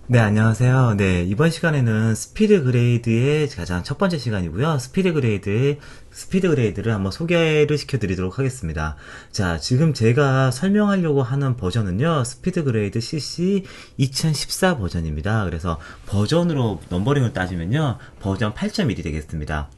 네, 안녕하세요. 네, 이번 시간에는 스피드 그레이드의 가장 첫 번째 시간이고요. 스피드 그레이드를 한번 소개를 시켜드리도록 하겠습니다. 자, 지금 제가 설명하려고 하는 버전은요, 스피드 그레이드 CC 2014 버전입니다. 그래서 버전으로 넘버링을 따지면요, 버전 8.1이 되겠습니다.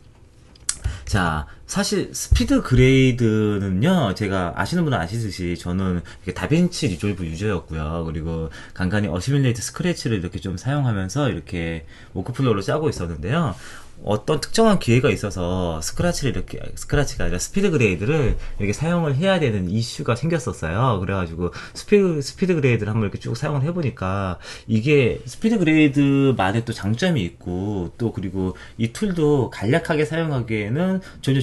자, 사실 스피드 그레이드는요, 제가 아시는 분은 아시듯이 저는 이렇게 다빈치 리졸브 유저였고요. 그리고 간간히 어시밀레이트 스크래치를 이렇게 좀 사용하면서 이렇게 워크플로우를 짜고 있었는데요. 어떤 특정한 기회가 있어서 스크래치가 아니라 스피드 그레이드를 이렇게 사용을 해야 되는 이슈가 생겼었어요. 그래가지고 스피드 그레이드를 한번 이렇게 쭉 사용을 해보니까 이게 스피드 그레이드만의 또 장점이 있고 또 그리고 이 툴도 간략하게 사용하기에는 전혀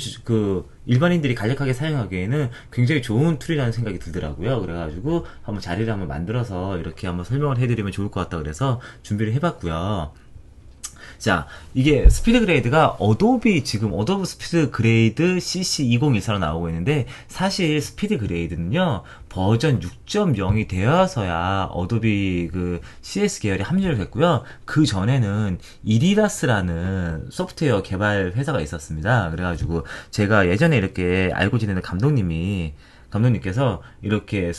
일반인들이 간략하게 사용하기에는 굉장히 좋은 툴이라는 생각이 들더라고요. 그래가지고 한번 자리를 한번 만들어서 이렇게 한번 설명을 해드리면 좋을 것 같다 그래서 준비를 해봤고요. 자, 이게 스피드 그레이드가 지금 어도브 스피드 그레이드 CC2014로 나오고 있는데, 사실 스피드 그레이드는요, 버전 6.0이 되어서야 어도비 CS 계열에 합류를 했고요. 그 전에는 이리다스라는 소프트웨어 개발 회사가 있었습니다. 그래가지고 제가 예전에 이렇게 알고 지내는 감독님께서 이렇게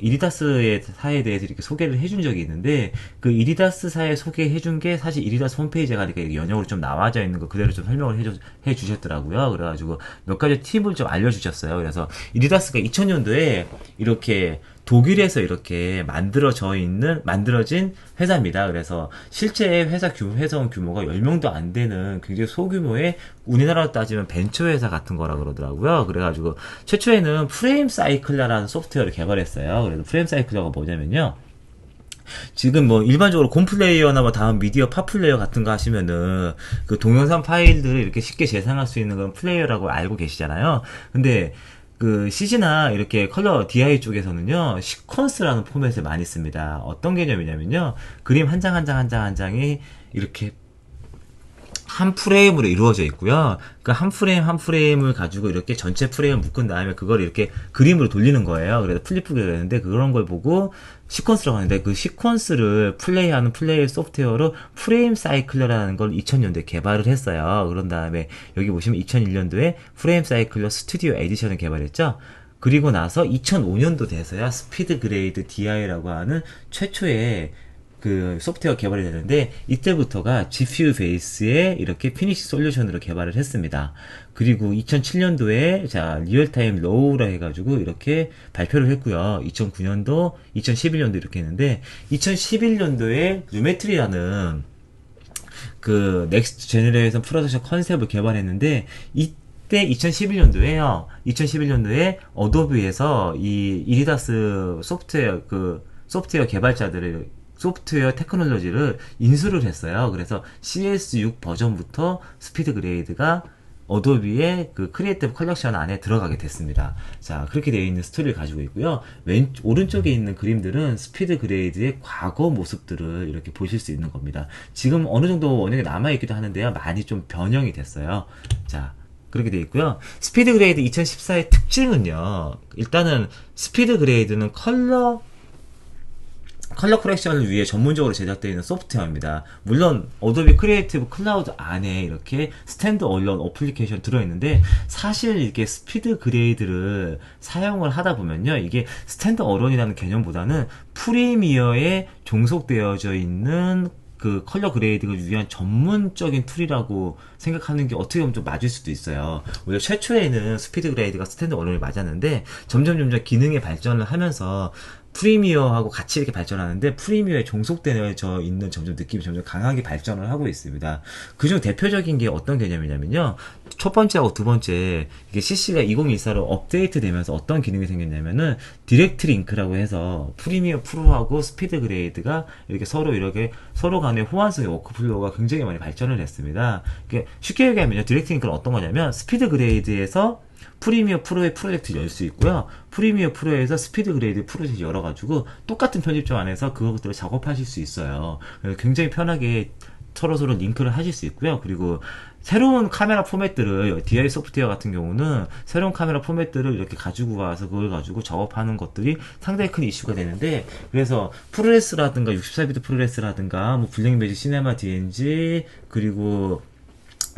이리다스의 사에 대해서 이렇게 소개를 해준 적이 있는데 그 이리다스 사에 소개해준 게 사실 이리다스 홈페이지에 가니까 연역으로 좀 나와져 있는 거 그대로 좀 설명을 해주셨더라고요. 그래가지고 몇 가지 팁을 좀 알려주셨어요. 그래서 이리다스가 2000년도에 이렇게 독일에서 이렇게 만들어진 회사입니다. 그래서 실제 회사원 규모가 10명도 안 되는 굉장히 소규모의 우리나라로 따지면 벤처회사 같은 거라 그러더라고요. 그래가지고 최초에는 프레임 사이클러라는 소프트웨어를 개발했어요. 그래서 프레임 사이클러가 뭐냐면요. 지금 뭐 일반적으로 곰플레이어나 뭐 다음 미디어 파 플레이어 같은 거 하시면은 그 동영상 파일들을 이렇게 쉽게 재생할 수 있는 건 플레이어라고 알고 계시잖아요. 근데 CG나 이렇게 컬러 DI 쪽에서는요, 시퀀스라는 포맷을 많이 씁니다. 어떤 개념이냐면요, 그림 한 장 한 장 한 장 한 장이 이렇게 한 프레임으로 이루어져 있고요. 그 한 프레임 한 프레임을 가지고 이렇게 전체 프레임을 묶은 다음에 그걸 이렇게 그림으로 돌리는 거예요. 그래서 플립북이 되는데 그런 걸 보고 시퀀스라고 하는데 그 시퀀스를 플레이하는 플레이 소프트웨어로 프레임 사이클러라는 걸 2000년도에 개발을 했어요. 그런 다음에 여기 보시면 2001년도에 프레임 사이클러 스튜디오 에디션을 개발했죠. 그리고 나서 2005년도 돼서야 스피드 그레이드 DI라고 하는 최초의 소프트웨어 개발이 되는데 이때부터가 GPU 베이스의 이렇게 피니시 솔루션으로 개발을 했습니다. 그리고 2007년도에 리얼타임 로우라 해가지고 이렇게 발표를 했고요. 2009년도, 2011년도 이렇게 했는데 2011년도에 루메트리라는 넥스트 제너레이션 프로덕션 컨셉을 개발했는데 이때 2011년도에 어도비에서 이 이리다스 소프트웨어 개발자들을 소프트웨어 테크놀로지를 인수를 했어요. 그래서 CS6 버전부터 스피드 그레이드가 어도비의 크리에이티브 컬렉션 안에 들어가게 됐습니다. 자, 그렇게 되어 있는 스토리를 가지고 있고요. 오른쪽에 있는 그림들은 스피드 그레이드의 과거 모습들을 이렇게 보실 수 있는 겁니다. 지금 어느 정도 원형이 남아있기도 하는데요. 많이 좀 변형이 됐어요. 자, 그렇게 되어 있고요. 스피드 그레이드 2014의 특징은요. 일단은 스피드 그레이드는 컬러 커렉션을 위해 전문적으로 제작되어 있는 소프트웨어입니다. 물론 어도비 크리에이티브 클라우드 안에 이렇게 스탠드 얼론 어플리케이션 들어있는데 사실 이게 스피드 그레이드를 사용을 하다 보면요. 이게 스탠드 얼론이라는 개념보다는 프리미어에 종속되어져 있는 컬러 그레이딩을 위한 전문적인 툴이라고 생각하는 게 어떻게 보면 좀 맞을 수도 있어요. 오히려 최초에는 스피드 그레이드가 스탠드 얼론이 맞았는데 점점 기능의 발전을 하면서 프리미어하고 같이 이렇게 발전하는데 프리미어에 종속되어져 있는 느낌이 점점 강하게 발전을 하고 있습니다. 그중 대표적인 게 어떤 개념이냐면요. 첫 번째하고 두 번째 이게 CC가 2014로 업데이트 되면서 어떤 기능이 생겼냐면은 디렉트 링크라고 해서 프리미어 프로하고 스피드 그레이드가 이렇게 서로 간의 호환성의 워크플로우가 굉장히 많이 발전을 했습니다. 쉽게 얘기하면요. 디렉트 링크는 어떤 거냐면 스피드 그레이드에서 프리미어 프로의 프로젝트 열 수 있고요. 프리미어 프로에서 스피드 그레이드 프로젝트 열어가지고 똑같은 편집점 안에서 그것들을 작업하실 수 있어요. 굉장히 편하게 서로서로 링크를 하실 수 있고요. 그리고 새로운 카메라 포맷들을 DI 소프트웨어 같은 경우는 새로운 카메라 포맷들을 이렇게 가지고 와서 그걸 가지고 작업하는 것들이 상당히 큰 이슈가 되는데, 그래서 프로레스라든가 64비트 프로레스라든가 뭐 블랙매직 시네마 DNG 그리고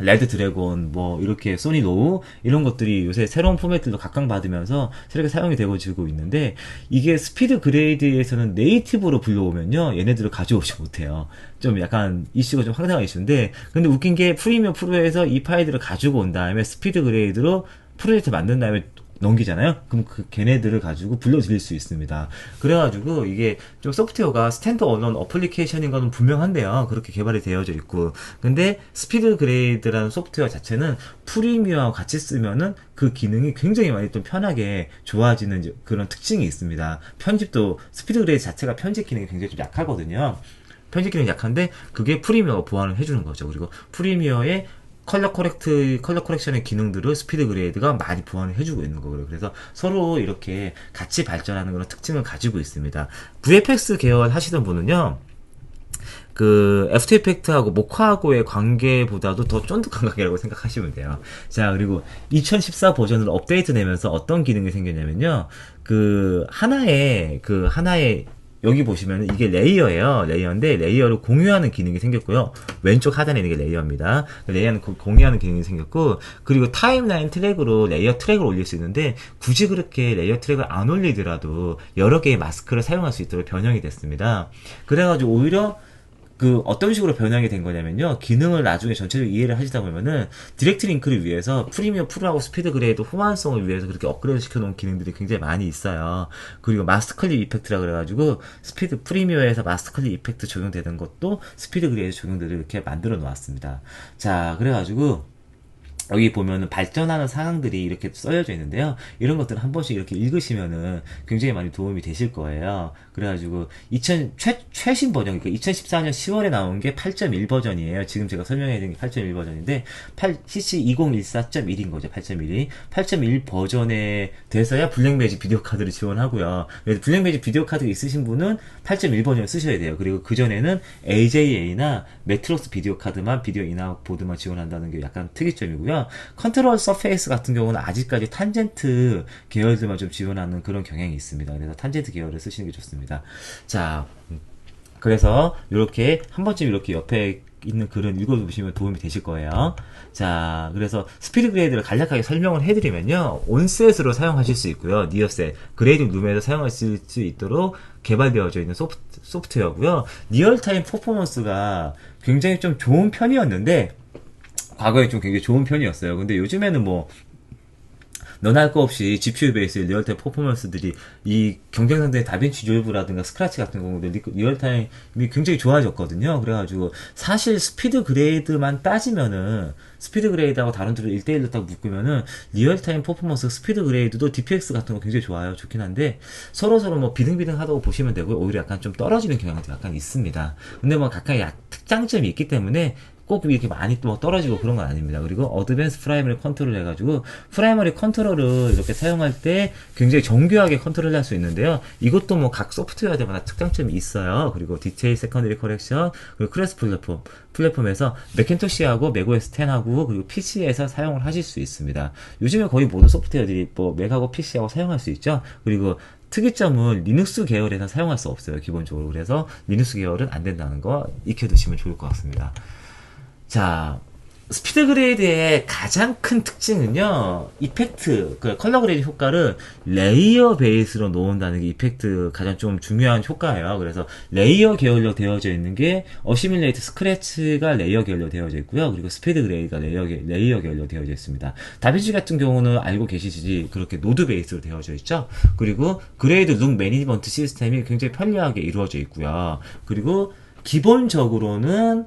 레드 드래곤 뭐 이렇게 소니 노우 이런 것들이 요새 새로운 포맷들도 각광받으면서 새롭게 사용이 되고 있는데, 이게 스피드 그레이드에서는 네이티브로 불러오면요 얘네들을 가져오지 못해요. 좀 약간 이슈가 좀 황당한 이슈인데, 근데 웃긴 게 프리미어 프로에서 이 파일들을 가지고 온 다음에 스피드 그레이드로 프로젝트 만든 다음에 넘기잖아요. 그럼 걔네들을 가지고 불러들일 수 있습니다. 그래가지고 이게 좀 소프트웨어가 스탠드 얼론 어플리케이션인 건 분명한데요. 그렇게 개발이 되어져 있고. 근데 스피드 그레이드라는 소프트웨어 자체는 프리미어와 같이 쓰면은 그 기능이 굉장히 많이 좀 편하게 좋아지는 그런 특징이 있습니다. 편집도 스피드 그레이드 자체가 편집 기능이 굉장히 좀 약하거든요. 편집 기능이 약한데 그게 프리미어가 보완을 해주는 거죠. 그리고 프리미어의 컬러 커렉션의 기능들을 스피드 그레이드가 많이 보완을 해주고 있는 거고요. 그래서 서로 이렇게 같이 발전하는 그런 특징을 가지고 있습니다. VFX 계열 하시던 분은요, 그 애프터 이펙트하고 모카하고의 관계보다도 더 쫀득한 관계라고 생각하시면 돼요. 자, 그리고 2014 버전을 업데이트 내면서 어떤 기능이 생겼냐면요, 하나의 여기 보시면 이게 레이어예요. 레이어인데 레이어를 공유하는 기능이 생겼고요. 왼쪽 하단에 있는 게 레이어입니다. 레이어는 공유하는 기능이 생겼고, 그리고 타임라인 트랙으로 레이어 트랙을 올릴 수 있는데, 굳이 그렇게 레이어 트랙을 안 올리더라도 여러 개의 마스크를 사용할 수 있도록 변형이 됐습니다. 그래가지고 오히려 어떤 식으로 변형이 된 거냐면요, 기능을 나중에 전체적으로 이해를 하시다 보면은 디렉트 링크를 위해서 프리미어 프로하고 스피드 그레이드 호환성을 위해서 그렇게 업그레이드 시켜놓은 기능들이 굉장히 많이 있어요. 그리고 마스터 클립 이펙트라 그래가지고 스피드 프리미어에서 마스터 클립 이펙트 적용되는 것도 스피드 그레이드 적용들을 이렇게 만들어 놓았습니다. 자, 그래가지고 여기 보면은 발전하는 상황들이 이렇게 써여져 있는데요. 이런 것들을 한 번씩 이렇게 읽으시면은 굉장히 많이 도움이 되실 거예요. 그래가지고 최신 버전, 그러니까 2014년 10월에 나온 게 8.1 버전이에요. 지금 제가 설명해드린 게 8.1 버전인데 CC 2014.1인 거죠. 8.1이 8.1 버전에 돼서야 블랙매직 비디오 카드를 지원하고요. 그래서 블랙매직 비디오 카드 있으신 분은 8.1 버전을 쓰셔야 돼요. 그리고 그 전에는 AJA나 매트로스 비디오 카드만, 비디오 인아웃 보드만 지원한다는 게 약간 특이점이고요. 컨트롤 서페이스 같은 경우는 아직까지 탄젠트 계열들만 좀 지원하는 그런 경향이 있습니다. 그래서 탄젠트 계열을 쓰시는 게 좋습니다. 자, 그래서 이렇게 한 번쯤 이렇게 옆에 있는 글을 읽어보시면 도움이 되실 거예요. 자, 그래서 스피드 그레이드를 간략하게 설명을 해드리면요, 온셋으로 사용하실 수 있고요, 니어셋 그레이딩 룸에서 사용하실 수 있도록 개발되어져 있는 소프트웨어고요. 리얼타임 퍼포먼스가 굉장히 좀 좋은 편이었는데, 과거에 좀 굉장히 좋은 편이었어요. 근데 요즘에는 뭐 너나 할 거 없이 GPU 베이스의 리얼타임 퍼포먼스들이 이 경쟁 상대의 다빈치 리졸브라든가 스크래치 같은 경우도 리얼타임이 굉장히 좋아졌거든요. 그래가지고 사실 스피드 그레이드만 따지면은, 스피드 그레이드하고 다른 둘을 1대1로 딱 묶으면은 리얼타임 퍼포먼스 스피드 그레이드도 DPX 같은 거 굉장히 좋아요. 좋긴 한데 서로서로 뭐 비등비등 하다고 보시면 되고요. 오히려 약간 좀 떨어지는 경향도 약간 있습니다. 근데 뭐 각각의 특장점이 있기 때문에 꼭 이렇게 많이 또 떨어지고 그런 건 아닙니다. 그리고 어드밴스 프라이머리 컨트롤 해가지고 프라이머리 컨트롤을 이렇게 사용할 때 굉장히 정교하게 컨트롤 할 수 있는데요. 이것도 뭐 각 소프트웨어마다 특장점이 있어요. 그리고 디테일 세컨더리 커렉션, 그리고 크레스 플랫폼에서 맥킨토시하고 맥OS 10하고 그리고 PC에서 사용을 하실 수 있습니다. 요즘에 거의 모든 소프트웨어들이 뭐 맥하고 PC하고 사용할 수 있죠. 그리고 특이점은 리눅스 계열에서 사용할 수 없어요, 기본적으로. 그래서 리눅스 계열은 안 된다는 거 익혀두시면 좋을 것 같습니다. 자, 스피드 그레이드의 가장 큰 특징은요, 이펙트, 컬러 그레이드 효과를 레이어 베이스로 놓은다는 게 이펙트 가장 좀 중요한 효과예요. 그래서 레이어 계열로 되어져 있는 게 어시뮬레이트 스크래치가 레이어 계열로 되어져 있고요. 그리고 스피드 그레이드가 레이어 계열로 되어져 있습니다. 다빈치 같은 경우는 알고 계시지, 그렇게 노드 베이스로 되어져 있죠. 그리고 그레이드 룩 매니지먼트 시스템이 굉장히 편리하게 이루어져 있고요. 그리고 기본적으로는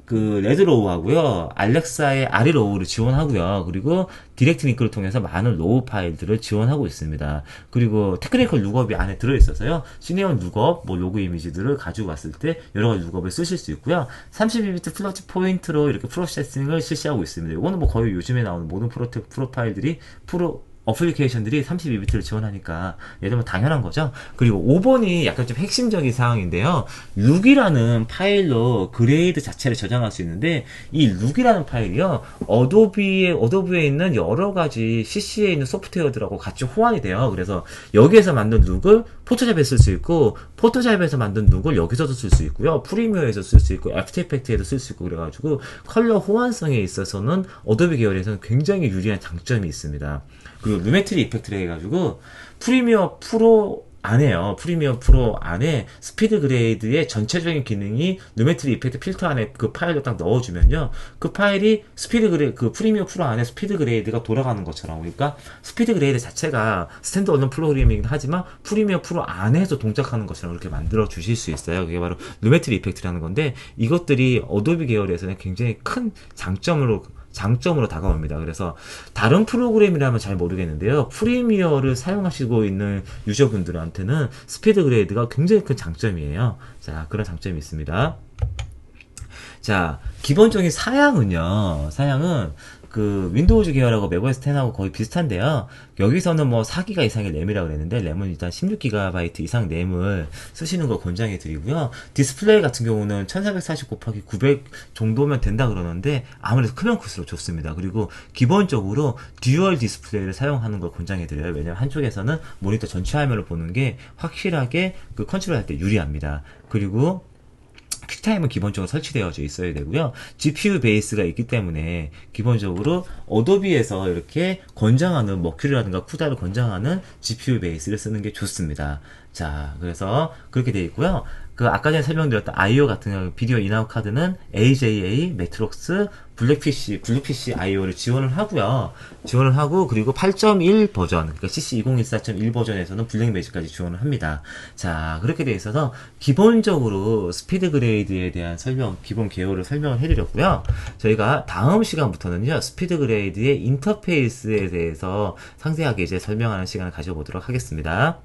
레드로우 하고요, 알렉사의 아리로우를 지원하고요. 그리고 디렉트 링크를 통해서 많은 로우 파일들을 지원하고 있습니다. 그리고 테크니컬 룩업이 안에 들어있어서요, 시니어 룩업, 뭐 로그 이미지들을 가지고 왔을 때 여러 가지 룩업을 쓰실 수 있고요. 32비트 플러치 포인트로 이렇게 프로세싱을 실시하고 있습니다. 이거는 뭐 거의 요즘에 나오는 모든 프로파일들이 어플리케이션들이 32비트를 지원하니까 얘들 뭐 당연한 거죠. 그리고 5번이 약간 좀 핵심적인 사항인데요. 룩이라는 파일로 그레이드 자체를 저장할 수 있는데 이 룩이라는 파일이요. 어도비에 있는 여러 가지 CC에 있는 소프트웨어들하고 같이 호환이 돼요. 그래서 여기에서 만든 룩을 포토샵에 쓸 수 있고 포토샵에서 만든 룩을 여기서도 쓸 수 있고요. 프리미어에서 쓸 수 있고 애프터 이펙트에도 쓸 수 있고 그래가지고 컬러 호환성에 있어서는 어도비 계열에서는 굉장히 유리한 장점이 있습니다. 그리고 루메트리 이펙트를 해가지고 프리미어 프로 안에 스피드 그레이드의 전체적인 기능이 루메트리 이펙트 필터 안에 그 파일로 딱 넣어주면요. 그 파일이 그 프리미어 프로 안에 스피드 그레이드가 돌아가는 것처럼. 그러니까 스피드 그레이드 자체가 스탠드얼론 프로그래밍이긴 하지만 프리미어 프로 안에서 동작하는 것처럼 그렇게 만들어 주실 수 있어요. 그게 바로 루메트리 이펙트라는 건데 이것들이 어도비 계열에서는 굉장히 큰 장점으로 다가옵니다. 그래서 다른 프로그램이라면 잘 모르겠는데요. 프리미어를 사용하시고 있는 유저분들한테는 스피드 그레이드가 굉장히 큰 장점이에요. 자, 그런 장점이 있습니다. 자, 기본적인 사양은 그 윈도우즈 계열하고 맥OS 10하고 거의 비슷한데요. 여기서는 뭐 4기가 이상의 램이라고 그랬는데 램은 일단 16GB 이상 램을 쓰시는 걸 권장해 드리고요. 디스플레이 같은 경우는 1440 곱하기 900 정도면 된다 그러는데 아무래도 크면 클수록 좋습니다. 그리고 기본적으로 듀얼 디스플레이를 사용하는 걸 권장해 드려요. 왜냐면 한쪽에서는 모니터 전체 화면을 보는 게 확실하게 그 컨트롤 할 때 유리합니다. 그리고 퀵타임은 기본적으로 설치되어져 있어야 되고요. GPU 베이스가 있기 때문에 기본적으로 어도비에서 이렇게 권장하는 머큐리라든가 쿠다를 권장하는 GPU 베이스를 쓰는 게 좋습니다. 자, 그래서 그렇게 되어 있고요. 그 아까 전에 설명드렸던 IO 같은 경우 비디오 인아웃 카드는 AJA, 매트록스, 블루피시 IO를 지원을 하고요. 지원을 하고 그리고 8.1 버전, 그러니까 CC 2014.1 버전에서는 블랙 매직까지 지원을 합니다. 자, 그렇게 되어 있어서 기본적으로 스피드 그레이드에 대한 기본 개요를 설명을 해드렸고요. 저희가 다음 시간부터는요, 스피드 그레이드의 인터페이스에 대해서 상세하게 이제 설명하는 시간을 가져보도록 하겠습니다.